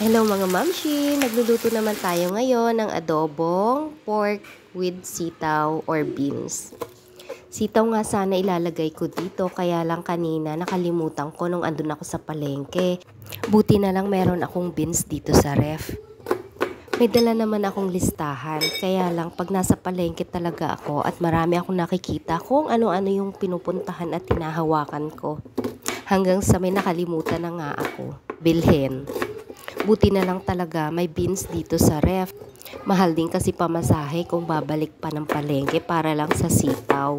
Hello mga mamshi! Nagluluto naman tayo ngayon ng adobong pork with sitaw or beans. Sitaw nga sana ilalagay ko dito, kaya lang kanina nakalimutan ko nung andun ako sa palengke. Buti na lang meron akong beans dito sa ref. May dala naman akong listahan, kaya lang pag nasa palengke talaga ako at marami akong nakikita kung ano-ano yung pinupuntahan at tinahawakan ko. Hanggang sa may nakalimutan na nga ako bilhin. Buti na lang talaga may beans dito sa ref. Mahal din kasi pamasahe kung babalik pa ng palengke para lang sa sitaw.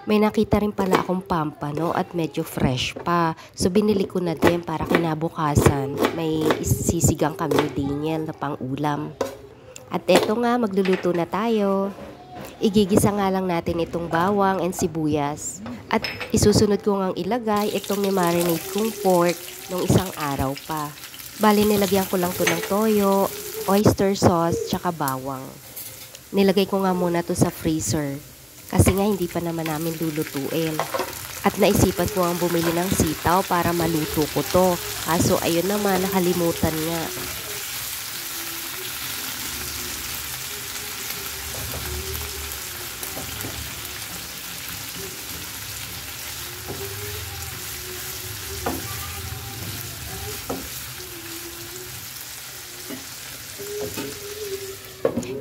May nakita rin pala akong pampano at medyo fresh pa. So binili ko na din para kinabukasan. May sisigang kami ni Daniel na pang ulam. At eto nga, magluluto na tayo. Igigisa nga lang natin itong bawang and sibuyas. At isusunod ko ngang ilagay itong ni-marinate kong pork nung isang araw pa. Bali, nilagyan ko lang to ng toyo, oyster sauce, tsaka bawang. Nilagay ko nga muna to sa freezer. Kasi nga hindi pa naman namin lulutuin. At naisipan ko ang bumili ng sitaw para maluto ko to. Kaso ayun naman, nakalimutan nga.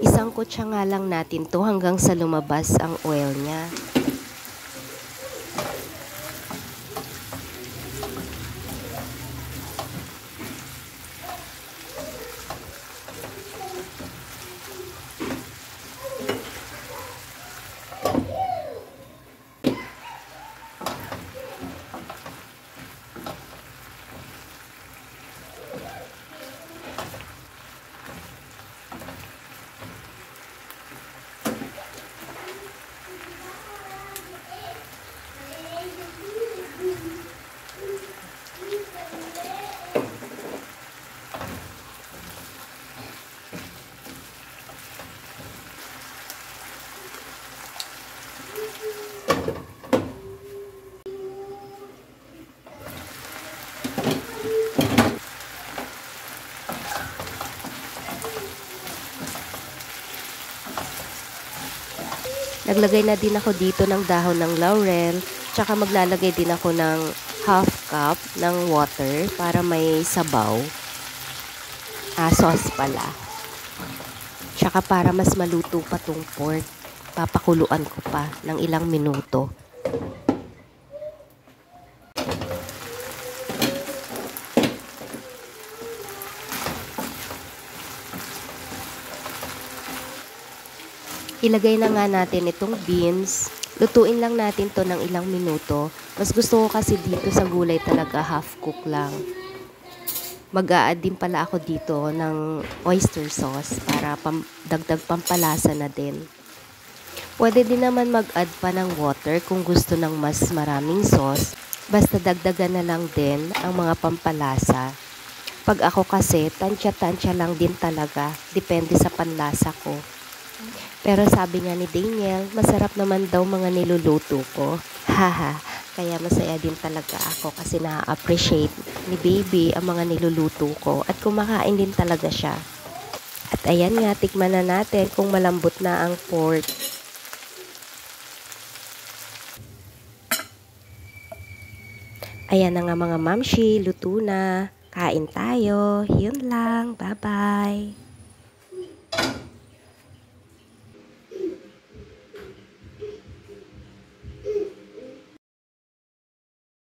Isang kutsa nga lang natin to hanggang sa lumabas ang oil niya. Naglagay na din ako dito ng dahon ng laurel, tsaka maglalagay din ako ng half cup ng water para may sabaw. Sauce pala. Tsaka para mas maluto pa tong pork, papakuluan ko pa ng ilang minuto. Ilagay na nga natin itong beans. Lutuin lang natin to ng ilang minuto. Mas gusto ko kasi dito sa gulay talaga half cook lang. Mag-a-add din pala ako dito ng oyster sauce para dagdag pampalasa na din. Pwede din naman mag-add pa ng water kung gusto ng mas maraming sauce. Basta dagdagan na lang din ang mga pampalasa. Pag ako kasi, tansya-tansya lang din talaga. Depende sa panlasa ko. Pero sabi nga ni Daniel, masarap naman daw mga niluluto ko. Haha, kaya masaya din talaga ako kasi na-appreciate ni baby ang mga niluluto ko at kumakain din talaga siya. At ayan nga, tikman na natin kung malambot na ang pork. Ayan na nga mga mamshi, luto na. Kain tayo. Yun lang. Bye-bye.